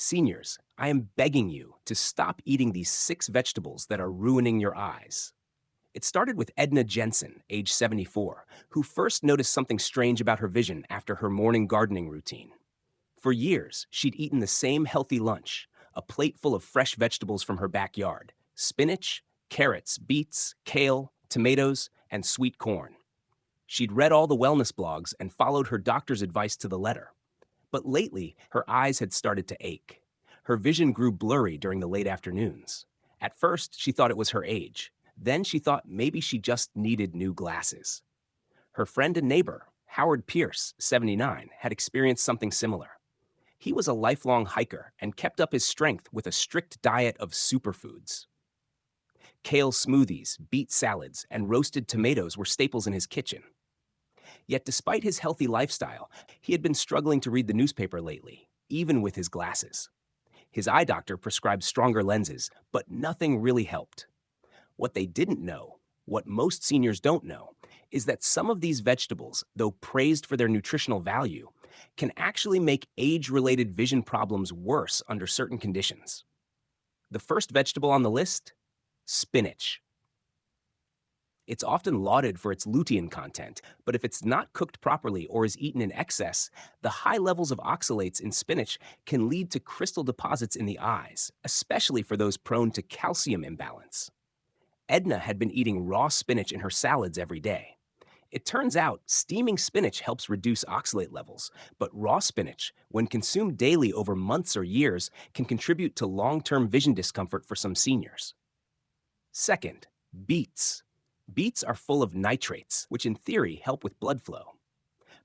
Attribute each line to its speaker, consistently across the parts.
Speaker 1: Seniors, I am begging you to stop eating these 6 vegetables that are ruining your eyes. It started with Edna Jensen, age 74, who first noticed something strange about her vision after her morning gardening routine. For years, she'd eaten the same healthy lunch, a plate full of fresh vegetables from her backyard: spinach, carrots, beets, kale, tomatoes, and sweet corn. She'd read all the wellness blogs and followed her doctor's advice to the letter. But lately, her eyes had started to ache. Her vision grew blurry during the late afternoons. At first, she thought it was her age. Then she thought maybe she just needed new glasses. Her friend and neighbor, Howard Pierce, 79, had experienced something similar. He was a lifelong hiker and kept up his strength with a strict diet of superfoods. Kale smoothies, beet salads, and roasted tomatoes were staples in his kitchen. Yet despite his healthy lifestyle, he had been struggling to read the newspaper lately, even with his glasses. His eye doctor prescribed stronger lenses, but nothing really helped. What they didn't know, what most seniors don't know, is that some of these vegetables, though praised for their nutritional value, can actually make age-related vision problems worse under certain conditions. The first vegetable on the list? Spinach. It's often lauded for its lutein content, but if it's not cooked properly or is eaten in excess, the high levels of oxalates in spinach can lead to crystal deposits in the eyes, especially for those prone to calcium imbalance. Edna had been eating raw spinach in her salads every day. It turns out steaming spinach helps reduce oxalate levels, but raw spinach, when consumed daily over months or years, can contribute to long-term vision discomfort for some seniors. Second, beets. Beets are full of nitrates, which in theory help with blood flow.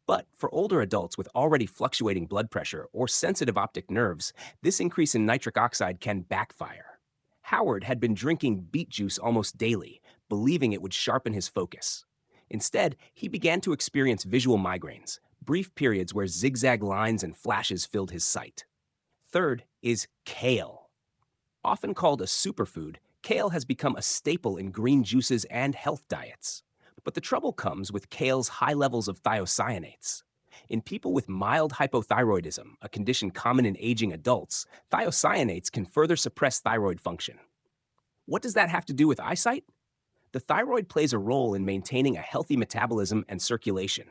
Speaker 1: But for older adults with already fluctuating blood pressure or sensitive optic nerves, this increase in nitric oxide can backfire. Howard had been drinking beet juice almost daily, believing it would sharpen his focus. Instead, he began to experience visual migraines, brief periods where zigzag lines and flashes filled his sight. Third is kale. Often called a superfood, kale has become a staple in green juices and health diets. But the trouble comes with kale's high levels of thiocyanates. In people with mild hypothyroidism, a condition common in aging adults, thiocyanates can further suppress thyroid function. What does that have to do with eyesight? The thyroid plays a role in maintaining a healthy metabolism and circulation.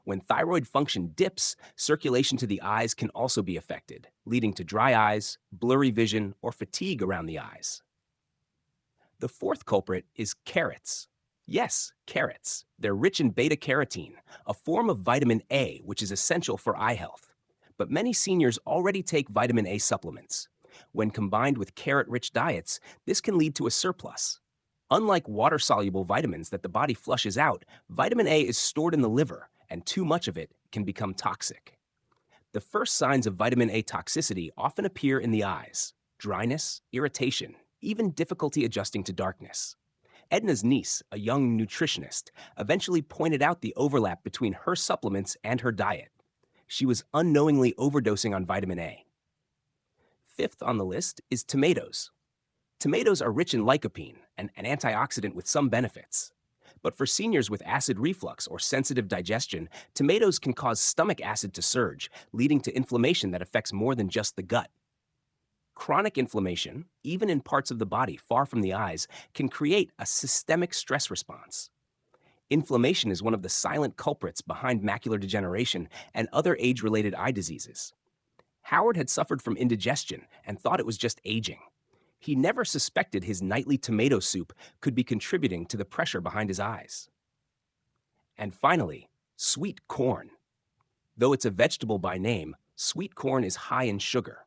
Speaker 1: When thyroid function dips, circulation to the eyes can also be affected, leading to dry eyes, blurry vision, or fatigue around the eyes. The fourth culprit is carrots. Yes, carrots. They're rich in beta-carotene, a form of vitamin A which is essential for eye health. But many seniors already take vitamin A supplements. When combined with carrot-rich diets, this can lead to a surplus. Unlike water-soluble vitamins that the body flushes out, vitamin A is stored in the liver, and too much of it can become toxic. The first signs of vitamin A toxicity often appear in the eyes: dryness, irritation, even difficulty adjusting to darkness. Edna's niece, a young nutritionist, eventually pointed out the overlap between her supplements and her diet. She was unknowingly overdosing on vitamin A. Fifth on the list is tomatoes. Tomatoes are rich in lycopene, an antioxidant with some benefits. But for seniors with acid reflux or sensitive digestion, tomatoes can cause stomach acid to surge, leading to inflammation that affects more than just the gut. Chronic inflammation, even in parts of the body far from the eyes, can create a systemic stress response. Inflammation is one of the silent culprits behind macular degeneration and other age-related eye diseases. Howard had suffered from indigestion and thought it was just aging. He never suspected his nightly tomato soup could be contributing to the pressure behind his eyes. And finally, sweet corn. Though it's a vegetable by name, sweet corn is high in sugar.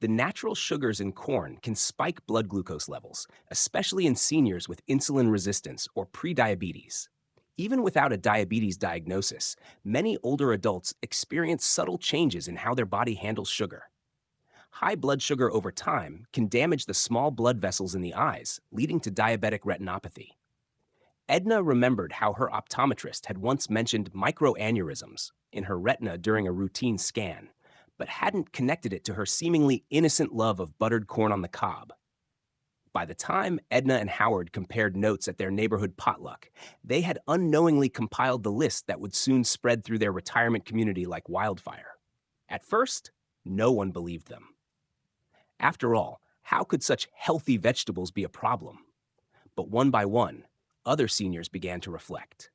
Speaker 1: The natural sugars in corn can spike blood glucose levels, especially in seniors with insulin resistance or prediabetes. Even without a diabetes diagnosis, many older adults experience subtle changes in how their body handles sugar. High blood sugar over time can damage the small blood vessels in the eyes, leading to diabetic retinopathy. Edna remembered how her optometrist had once mentioned microaneurysms in her retina during a routine scan, but hadn't connected it to her seemingly innocent love of buttered corn on the cob. By the time Edna and Howard compared notes at their neighborhood potluck, they had unknowingly compiled the list that would soon spread through their retirement community like wildfire. At first, no one believed them. After all, how could such healthy vegetables be a problem? But one by one, other seniors began to reflect.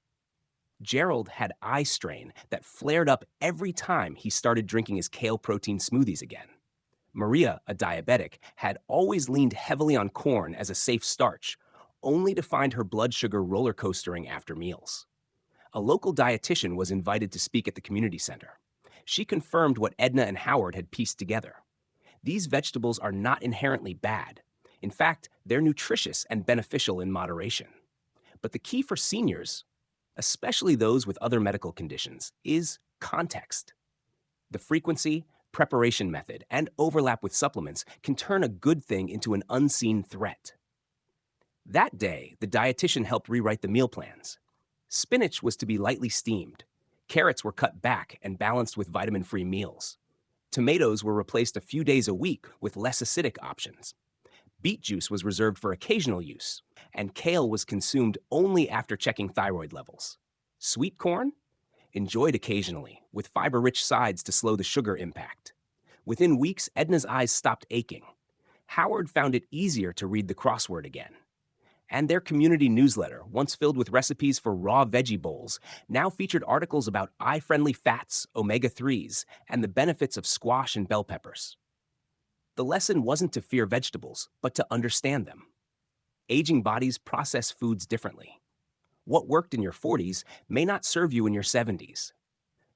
Speaker 1: Gerald had eye strain that flared up every time he started drinking his kale protein smoothies again. Maria, a diabetic, had always leaned heavily on corn as a safe starch, only to find her blood sugar roller coastering after meals. A local dietitian was invited to speak at the community center. She confirmed what Edna and Howard had pieced together. These vegetables are not inherently bad. In fact, they're nutritious and beneficial in moderation. But the key for seniors, especially those with other medical conditions, is context. The frequency, preparation method, and overlap with supplements can turn a good thing into an unseen threat. That day, the dietitian helped rewrite the meal plans. Spinach was to be lightly steamed. Carrots were cut back and balanced with vitamin-free meals. Tomatoes were replaced a few days a week with less acidic options. Beet juice was reserved for occasional use, and kale was consumed only after checking thyroid levels. Sweet corn? Enjoyed occasionally, with fiber-rich sides to slow the sugar impact. Within weeks, Edna's eyes stopped aching. Howard found it easier to read the crossword again. And their community newsletter, once filled with recipes for raw veggie bowls, now featured articles about eye-friendly fats, omega-3s, and the benefits of squash and bell peppers. The lesson wasn't to fear vegetables, but to understand them. Aging bodies process foods differently. What worked in your 40s may not serve you in your 70s.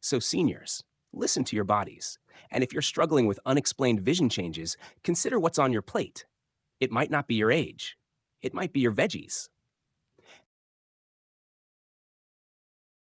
Speaker 1: So seniors, listen to your bodies. And if you're struggling with unexplained vision changes, consider what's on your plate. It might not be your age. It might be your veggies.